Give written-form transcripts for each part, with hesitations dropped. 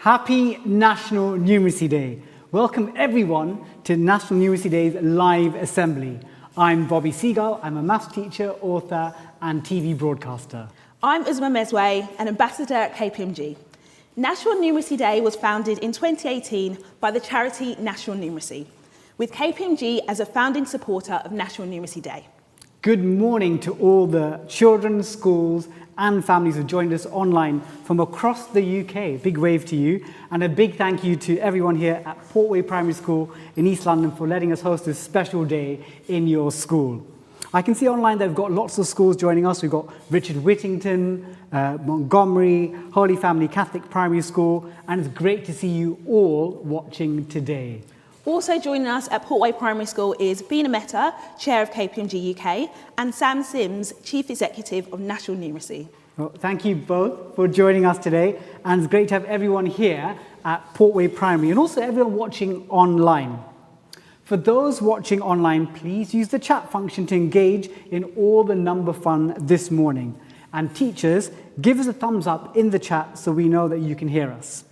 Happy National Numeracy Day. Welcome everyone to National Numeracy Day's live assembly. I'm Bobby Seagull. I'm a maths teacher, author and TV broadcaster. I'm Uzma Mesway, an ambassador at KPMG. National Numeracy Day was founded in 2018 by the charity National Numeracy, with KPMG as a founding supporter of National Numeracy Day. Good morning to all the children, schools and families who joined us online from across the UK. Big wave to you, and a big thank you to everyone here at Portway Primary School in East London for letting us host this special day in your school. I can see online that we've got lots of schools joining us. We've got Richard Whittington, Montgomery, Holy Family Catholic Primary School, and it's great to see you all watching today. Also joining us at Portway Primary School is Bina Mehta, Chair of KPMG UK, and Sam Sims, Chief Executive of National Numeracy. Well, thank you both for joining us today, and it's great to have everyone here at Portway Primary and also everyone watching online. For those watching online, please use the chat function to engage in all the number fun this morning. And teachers, give us a thumbs up in the chat so we know that you can hear us.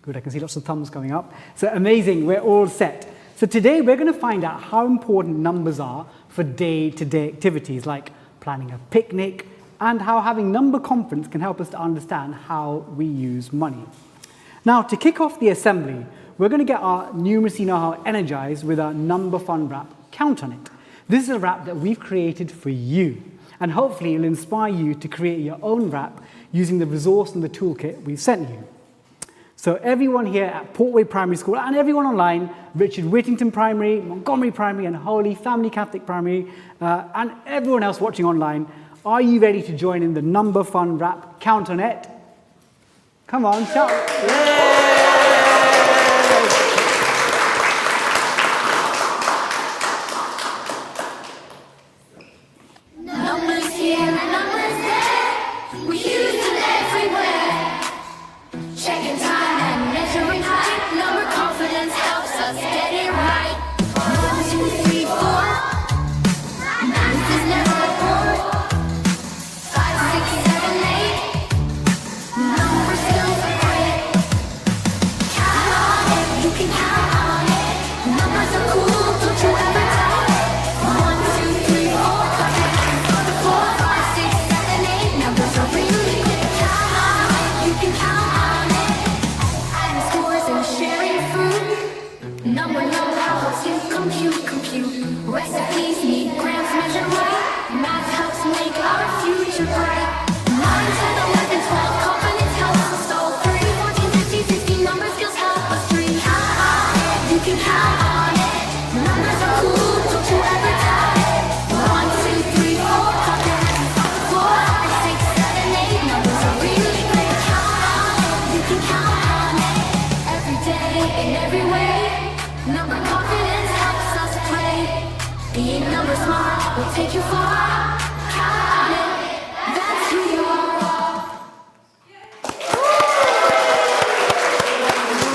Good, I can see lots of thumbs coming up. So amazing, we're all set. So today we're going to find out how important numbers are for day-to-day activities like planning a picnic and how having number confidence can help us to understand how we use money. Now, to kick off the assembly, we're going to get our numeracy know-how energized with our number fun wrap, Count on It. This is a wrap that we've created for you, and hopefully it'll inspire you to create your own wrap using the resource and the toolkit we've sent you. So everyone here at Portway Primary School and everyone online, Richard Whittington Primary, Montgomery Primary and Holy Family Catholic Primary, and everyone else watching online, are you ready to join in the number fun wrap, Count on It? Come on, shout. Yay! Numbers here, numbers there, we use them everywhere. Checking time and measuring height, number confidence helps us get it right. 1, 2, 3, 4, math is never a bore. 5, 6, 7, 8, numbers still great. Count on it, you can count on it. Numbers are cool, don't you ever doubt it. 1, 2, 3, 4, 5, 6, 7, 8, numbers are really good. Count on it, you can count on it. Adding scores and sharing food. Number know-how helps you compute. Recipes need grams measured right. Math helps make our future bright. 9, 10, 11, 12, confidence helps us solve 3, 14, 15, 16, number skills help us 3. Count on it, you can count on it. Numbers are cool, don't you ever doubt it. 1, 2, 3, 4, confidence. 4, 5, 6, 7, 8, numbers are really great. Count on it, you can count on it. Every day in every way, number confidence helps us play. Being number smart will take you far. Count on it, that's who you are.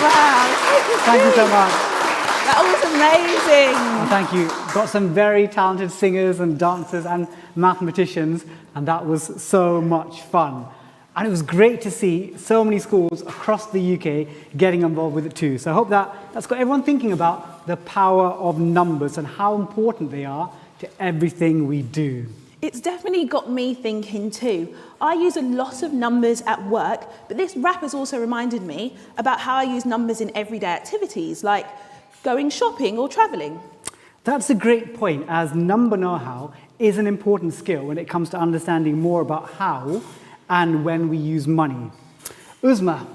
Wow, Thank you so much. that was amazing. Oh, thank you. Got some very talented singers and dancers and mathematicians, and that was so much fun. And it was great to see so many schools across the UK getting involved with it too. So I hope that's got everyone thinking about the power of numbers and how important they are to everything we do. It's definitely got me thinking too. I use a lot of numbers at work, but this wrap has also reminded me about how I use numbers in everyday activities, like going shopping or travelling. That's a great point, as number know-how is an important skill when it comes to understanding more about how and when we use money. Uzma,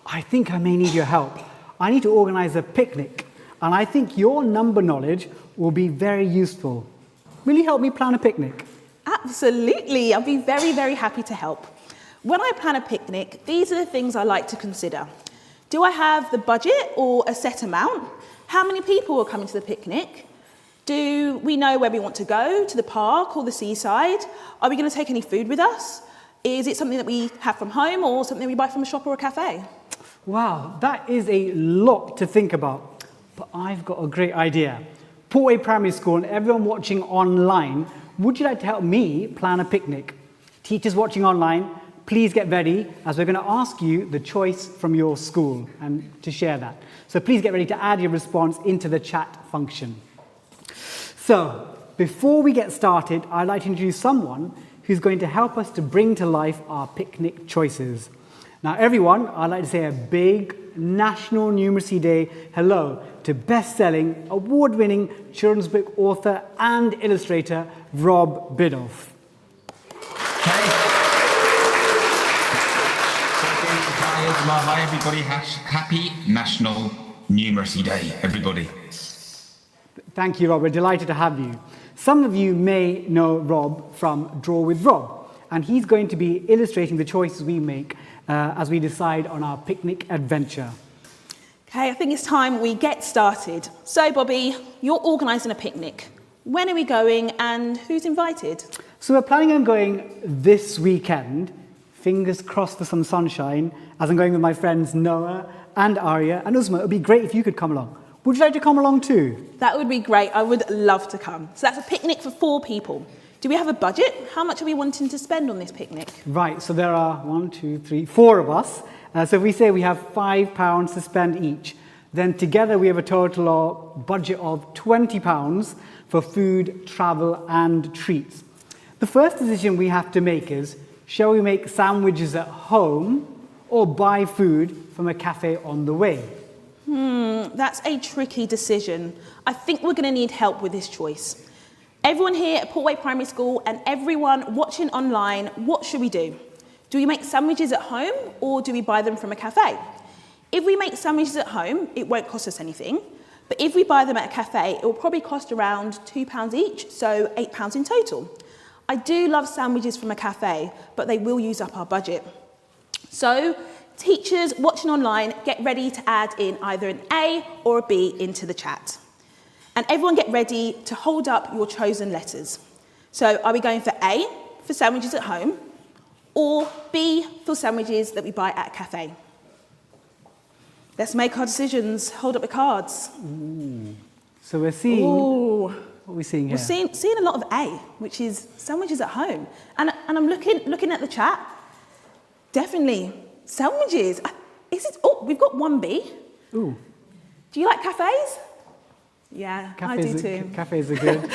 I think I may need your help. I need to organise a picnic, and I think your number knowledge will be very useful. Will you help me plan a picnic? Absolutely, I'll be very, very happy to help. When I plan a picnic, these are the things I like to consider. Do I have the budget or a set amount? How many people are coming to the picnic? Do we know where we want to go, to the park or the seaside? Are we going to take any food with us? Is it something that we have from home or something we buy from a shop or a cafe? Wow, that is a lot to think about. But I've got a great idea. Portway Primary School and everyone watching online, would you like to help me plan a picnic? Teachers watching online, please get ready as we're going to ask you the choice from your school and to share that. So please get ready to add your response into the chat function. So before we get started, I'd like to introduce someone who's going to help us to bring to life our picnic choices. Now everyone, I'd like to say a big National Numeracy Day hello to best-selling, award-winning children's book author and illustrator Rob Biddulph. Hi everybody, happy National Numeracy Day, everybody. Thank you, Rob. We're delighted to have you. Some of you may know Rob from Draw with Rob, and he's going to be illustrating the choices we make as we decide on our picnic adventure. Okay, I think it's time we get started. So, Bobby, you're organising a picnic. When are we going and who's invited? So we're planning on going this weekend. Fingers crossed for some sunshine, as I'm going with my friends Noah and Arya and Uzma. It would be great if you could come along. Would you like to come along too? That would be great. I would love to come. So that's a picnic for 4 people. Do we have a budget? How much are we wanting to spend on this picnic? Right, so there are 4 of us. So if we say we have £5 to spend each, then together we have a total budget of £20 for food, travel and treats. The first decision we have to make is, shall we make sandwiches at home or buy food from a cafe on the way? That's a tricky decision. I think we're going to need help with this choice. Everyone here at Portway Primary School and everyone watching online, what should we do? Do we make sandwiches at home or do we buy them from a cafe? If we make sandwiches at home, it won't cost us anything. But if we buy them at a cafe, it will probably cost around £2 each, so £8 in total. I do love sandwiches from a cafe, but they will use up our budget. So, teachers watching online, get ready to add in either an A or a B into the chat. And everyone get ready to hold up your chosen letters. So, are we going for A, for sandwiches at home, or B, for sandwiches that we buy at a cafe? Let's make our decisions. Hold up the cards. So we're seeing... Ooh. What are we seeing here? We're seeing a lot of A, which is sandwiches at home. And I'm looking at the chat. Definitely, sandwiches. We've got 1B. Ooh. Do you like cafes? Yeah, I do too. Cafes are good.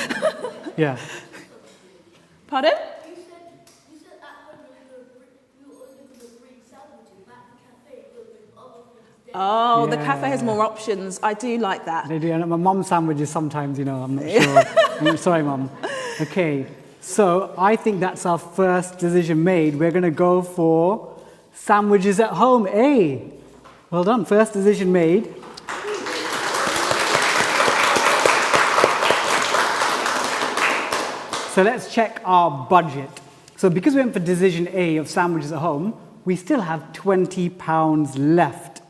Yeah. Pardon? You said at home you only going to bring sandwiches, but at the cafe you'll bring other things there. Oh, the Yeah. cafe has more options. I do like that. They do. And my mum's sandwiches sometimes, I'm not sure. I'm sorry, Mum. Okay, so I think that's our first decision made. We're going to go for sandwiches at home. A. Well done. First decision made. So let's check our budget. So because we went for decision A of sandwiches at home, we still have £20 left.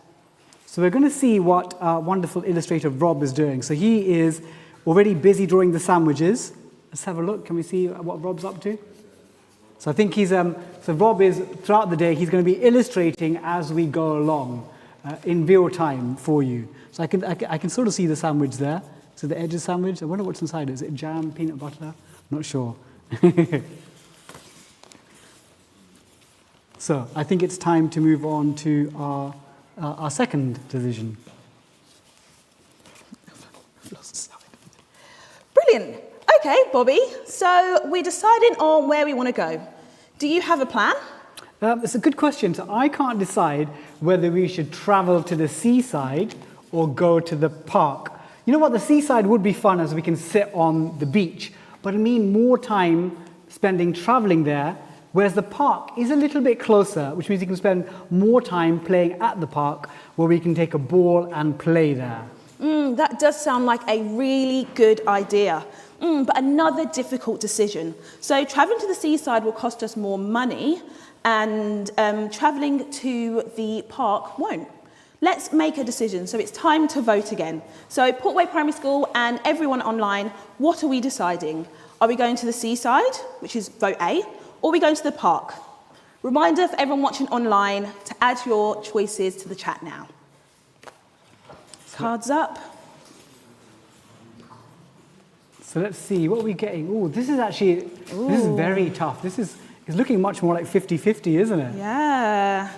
So we're going to see what our wonderful illustrator Rob is doing. So he is already busy drawing the sandwiches. Let's have a look. Can we see what Rob's up to? So I think so Rob is, throughout the day, he's going to be illustrating as we go along in real time for you. So I can sort of see the sandwich there. So the edge of the sandwich, I wonder what's inside. Is it jam, peanut butter? Not sure. So I think it's time to move on to our second decision. Brilliant. Okay, Bobby. So we're deciding on where we want to go. Do you have a plan? It's a good question. So I can't decide whether we should travel to the seaside or go to the park. You know what? The seaside would be fun as we can sit on the beach, but it means more time spending traveling there, whereas the park is a little bit closer, which means you can spend more time playing at the park where we can take a ball and play there. That does sound like a really good idea. But another difficult decision. So travelling to the seaside will cost us more money and travelling to the park won't. Let's make a decision. So it's time to vote again. So Portway Primary School and everyone online, what are we deciding? Are we going to the seaside, which is vote A, or are we going to the park? Reminder for everyone watching online to add your choices to the chat now. Cards up. So let's see, what are we getting? Oh, this is actually, this is very tough. This is It's looking much more like 50-50, isn't it? Yeah.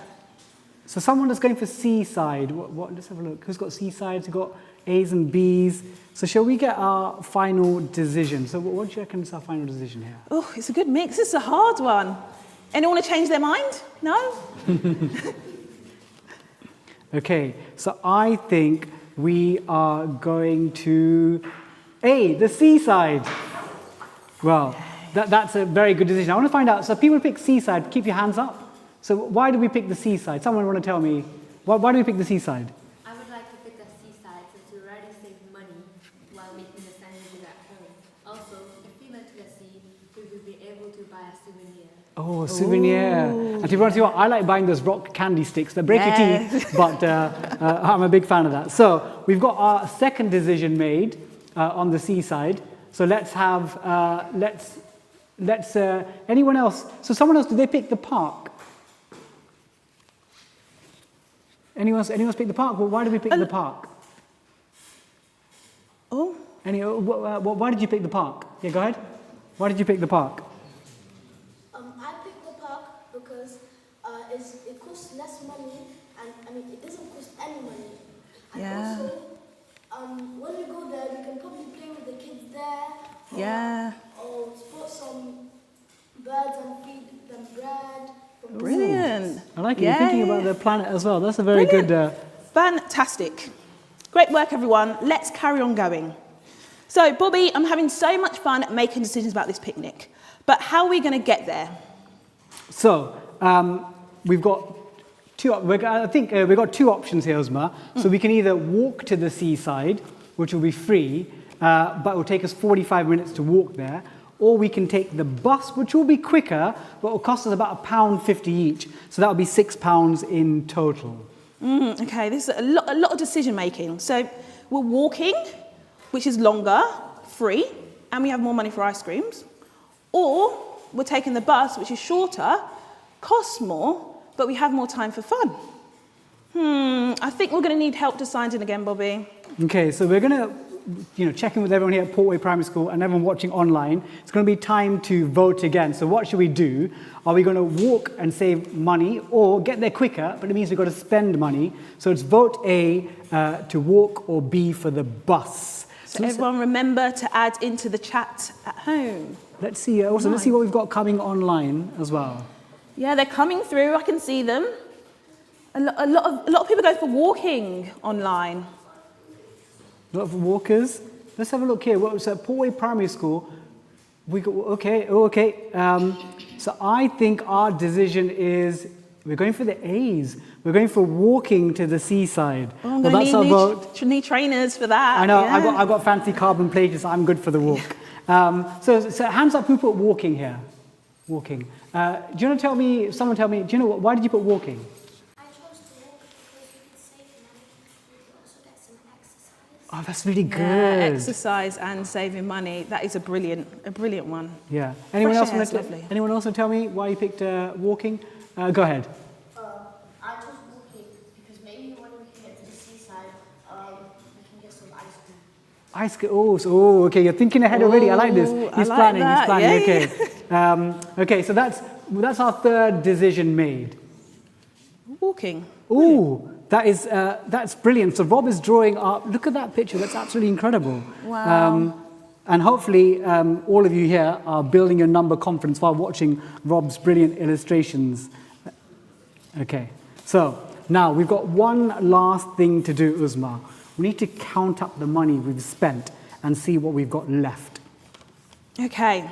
So someone that's going for seaside, let's have a look. Who's got seasides? Who's got A's and B's? So shall we get our final decision? So what do you reckon is our final decision here? Oh, it's a good mix. It's a hard one. Anyone want to change their mind? No? Okay, so I think we are going to A, the seaside. Well, that's a very good decision. I want to find out, so people pick seaside, keep your hands up. So why do we pick the seaside? Someone want to tell me, why do we pick the seaside? I would like to pick the seaside since you already save money while making the sandwiches at home. Also, if we went to the sea, we would be able to buy a souvenir. Oh, a souvenir. And to be honest with you, I like buying those rock candy sticks. They break your teeth, but I'm a big fan of that. So we've got our second decision made on the seaside. So let's have, anyone else? So someone else, did they pick the park? Anyone else pick the park? Well, why did we pick the park? Oh. Why did you pick the park? Yeah, go ahead. Why did you pick the park? I picked the park because it costs less money, and I mean it doesn't cost any money. And Yeah. also, when you go there, you can probably play with the kids there. Yeah. Or spot some birds and feed them bread. Brilliant. I like it. You're thinking about the planet as well. That's a very good... Fantastic. Great work, everyone. Let's carry on going. So, Bobby, I'm having so much fun making decisions about this picnic. But how are we going to get there? So, we've got two options here, Uzma. So we can either walk to the seaside, which will be free, but it will take us 45 minutes to walk there, or we can take the bus, which will be quicker, but will cost us about £1.50 each. So that will be £6 in total. Okay, this is a lot of decision making. So we're walking, which is longer, free, and we have more money for ice creams. Or we're taking the bus, which is shorter, costs more, but we have more time for fun. I think we're going to need help deciding again, Bobby. Okay, so we're going to check in with everyone here at Portway Primary School and everyone watching online. It's going to be time to vote again. So what should we do? Are we going to walk and save money or get there quicker, but it means we've got to spend money? So it's vote A to walk or B for the bus. So everyone remember to add into the chat at home. Let's see. Let's see what we've got coming online as well. Yeah, they're coming through. I can see them. A lot of people go for walking online. A lot of walkers. Let's have a look here. What was at Portway Primary School? We got okay. So I think our decision is we're going for the A's. We're going for walking to the seaside. Oh, well, that's our vote. Need trainers for that. I know. Yeah. I got fancy carbon plated, so I'm good for the walk. So hands up. Who put walking here? Walking. Do you want to tell me? Someone tell me. Do you know what? Why did you put walking? I chose to walk because you can save money. You can also get some exercise. Oh, that's really good. Yeah, exercise and saving money. That is a brilliant one. Yeah. Anyone else? Lovely. Anyone else want to tell me why you picked walking? Go ahead. I chose walking because maybe when we can get to the seaside, we can get some ice cream. Okay. You're thinking ahead already. I like this. He's planning. Yeah. Okay. Okay. So that's our third decision made. Walking. Ooh, that's brilliant. So Rob is drawing up. Look at that picture. That's absolutely incredible. Wow. And hopefully, all of you here are building your number confidence while watching Rob's brilliant illustrations. Okay. So now we've got one last thing to do, Uzma. We need to count up the money we've spent and see what we've got left. Okay.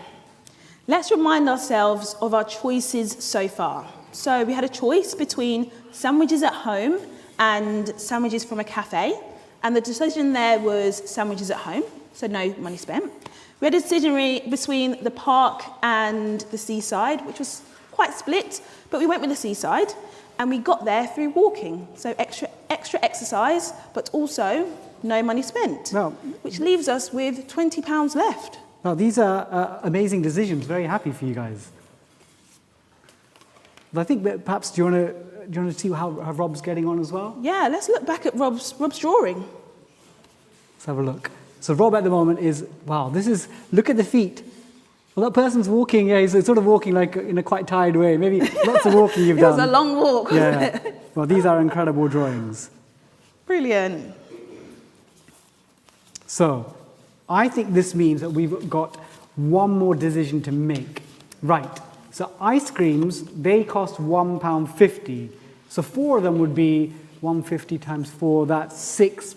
Let's remind ourselves of our choices so far. So we had a choice between sandwiches at home and sandwiches from a cafe. And the decision there was sandwiches at home, so no money spent. We had a decision between the park and the seaside, which was quite split, but we went with the seaside. And we got there through walking, so extra exercise, but also no money spent, which leaves us with £20 left. Well, these are amazing decisions. Very happy for you guys. But I think that perhaps do you want to see how Rob's getting on as well? Yeah, let's look back at Rob's drawing. Let's have a look. So Rob at the moment is, wow, look at the feet. Well, that person's walking, yeah, he's sort of walking like in a quite tired way. Maybe lots of walking you've It done. was a long walk, wasn't Yeah. it? Well, these are incredible drawings. Brilliant. So, I think this means that we've got one more decision to make. Right. So, ice creams, they cost £1.50. So, 4 of them would be 150 times 4, that's £6.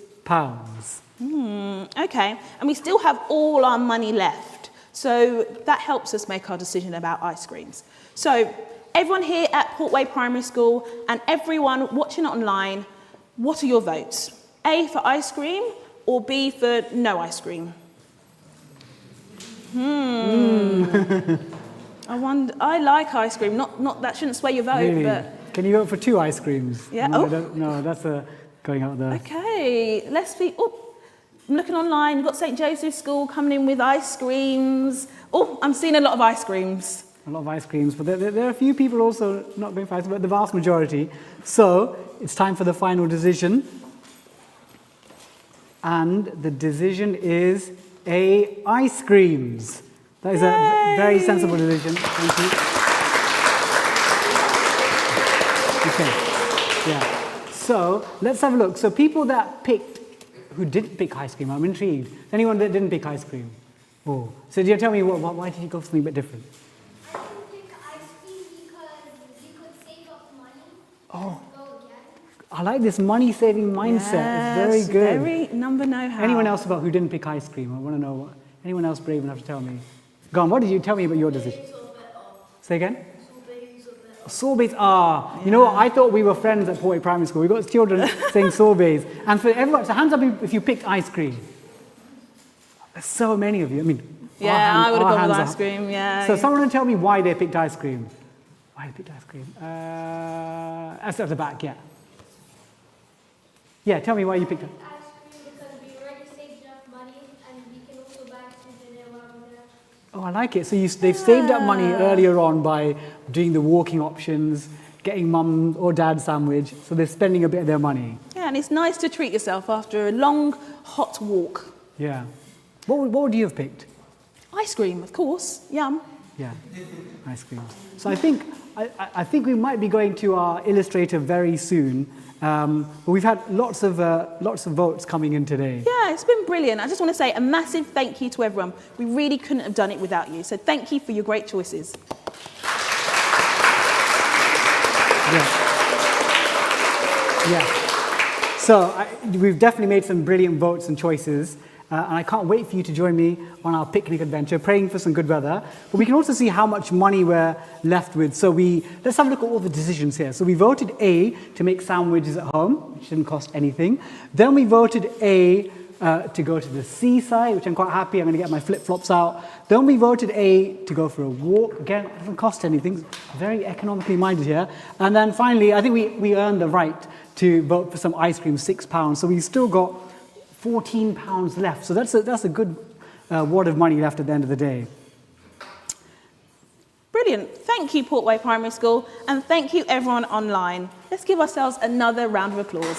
Okay, and we still have all our money left. So that helps us make our decision about ice creams. So everyone here at Portway Primary School and everyone watching online, what are your votes? A for ice cream or B for no ice cream? I like ice cream. Not that shouldn't sway your vote, Really? but Can you go for 2 ice creams? Yeah, No, oh. no, that's going out there. okay, let's be. Oh, I'm looking online. We've got St Joseph's School coming in with ice creams. Oh, I'm seeing a lot of ice creams. A lot of ice creams, but there are a few people also not going for ice cream, but the vast majority. So, it's time for the final decision. And the decision is A, ice creams. That is a very sensible decision. Thank you. Okay, yeah. So, let's have a look. So, people who didn't pick ice cream, I'm intrigued. Anyone that didn't pick ice cream? Oh, so do you tell me why did you go for something a bit different? I didn't pick ice cream because you could save up money. Oh. Go again. I like this money-saving mindset. It's very Yes, good. Very number know-how. Anyone else who didn't pick ice cream? I want to know. Anyone else brave enough to tell me? Go on, what did you tell me about your decision? Say again? Sorbets. You know what? I thought we were friends at Portway Primary School. We got children saying sorbets. And for everyone, so hands up if you picked ice cream. There's so many of you. I mean, I would have gone with hands ice up. cream, yeah. So someone tell me why they picked ice cream. Why they picked ice cream? That's at the back, yeah. Yeah, tell me why you picked it. Ice cream because we already saved enough money and we can also buy some dinner while we're there. Oh, I like it. So they've saved up money earlier on by doing the walking options, getting mum or dad sandwich. So they're spending a bit of their money. Yeah, and it's nice to treat yourself after a long, hot walk. Yeah. What would you have picked? Ice cream, of course. Yum. Yeah, ice creams. So I think we might be going to our illustrator very soon. But we've had lots of votes coming in today. Yeah, it's been brilliant. I just want to say a massive thank you to everyone. We really couldn't have done it without you. So thank you for your great choices. Yeah. So we've definitely made some brilliant votes and choices. And I can't wait for you to join me on our picnic adventure, praying for some good weather. But we can also see how much money we're left with. So let's have a look at all the decisions here. So we voted A to make sandwiches at home, which didn't cost anything. Then we voted A to go to the seaside, which I'm quite happy. I'm going to get my flip-flops out. Then we voted A to go for a walk. Again, it doesn't cost anything. Very economically minded here. And then finally, I think we earned the right to vote for some ice cream, £6. So we've still got £14 left. So that's a good wad of money left at the end of the day. Brilliant. Thank you, Portway Primary School, and thank you everyone online. Let's give ourselves another round of applause.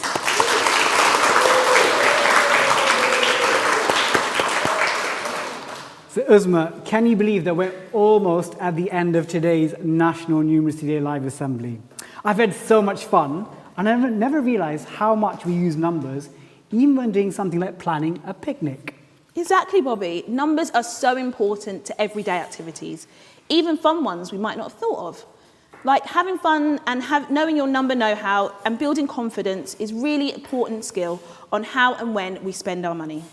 So Uzma, can you believe that we're almost at the end of today's National Numeracy Day Live Assembly? I've had so much fun, and I never realised how much we use numbers even when doing something like planning a picnic. Exactly, Bobby. Numbers are so important to everyday activities, even fun ones we might not have thought of. Like having fun and knowing your number know-how and building confidence is really important skill on how and when we spend our money.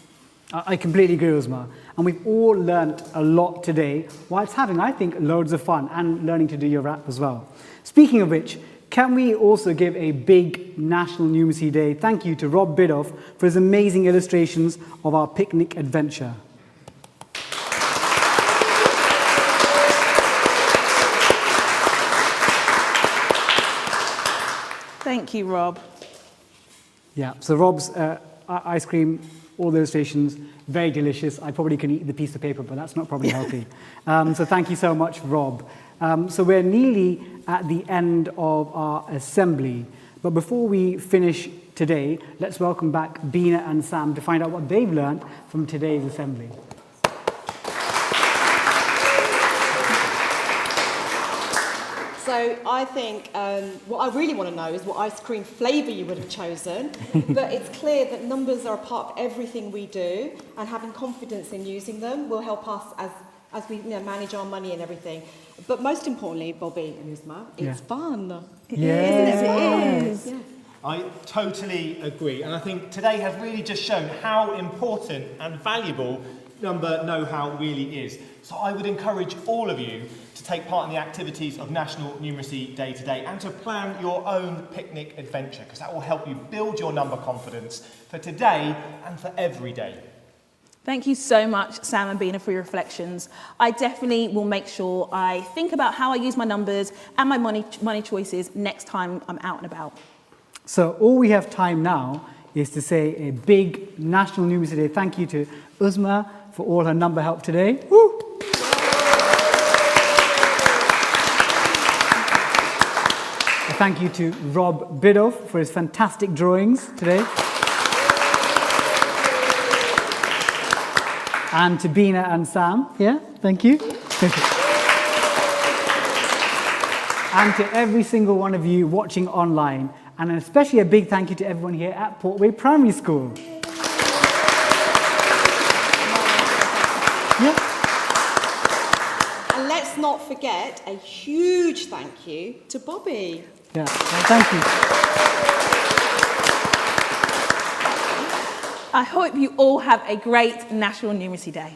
I completely agree, Uzma. And we've all learnt a lot today, whilst having, I think, loads of fun and learning to do your rap as well. Speaking of which, can we also give a big National Numeracy Day thank you to Rob Bidoff for his amazing illustrations of our picnic adventure. Thank you, Rob. Yeah, so Rob's ice cream, all the illustrations, very delicious. I probably can eat the piece of paper, but that's not probably healthy. So thank you so much, Rob. So we're nearly at the end of our assembly. But before we finish today, let's welcome back Bina and Sam to find out what they've learned from today's assembly. So I think what I really want to know is what ice cream flavour you would have chosen. But it's clear that numbers are a part of everything we do, and having confidence in using them will help us as we manage our money and everything. But most importantly, Bobby and Uzma, it's fun. Yes. It is. Yeah. I totally agree, and I think today has really just shown how important and valuable number know-how really is. So I would encourage all of you to take part in the activities of National Numeracy Day today and to plan your own picnic adventure, because that will help you build your number confidence for today and for every day. Thank you so much, Sam and Bina, for your reflections. I definitely will make sure I think about how I use my numbers and my money choices next time I'm out and about. So all we have time now is to say a big National Numeracy Day thank you to Uzma for all her number help today. Woo! A thank you to Rob Biddulph for his fantastic drawings today. And to Bina and Sam, thank you. And to every single one of you watching online, and especially a big thank you to everyone here at Portway Primary School. And let's not forget a huge thank you to Bobby. Yeah, well, thank you. I hope you all have a great National Numeracy Day.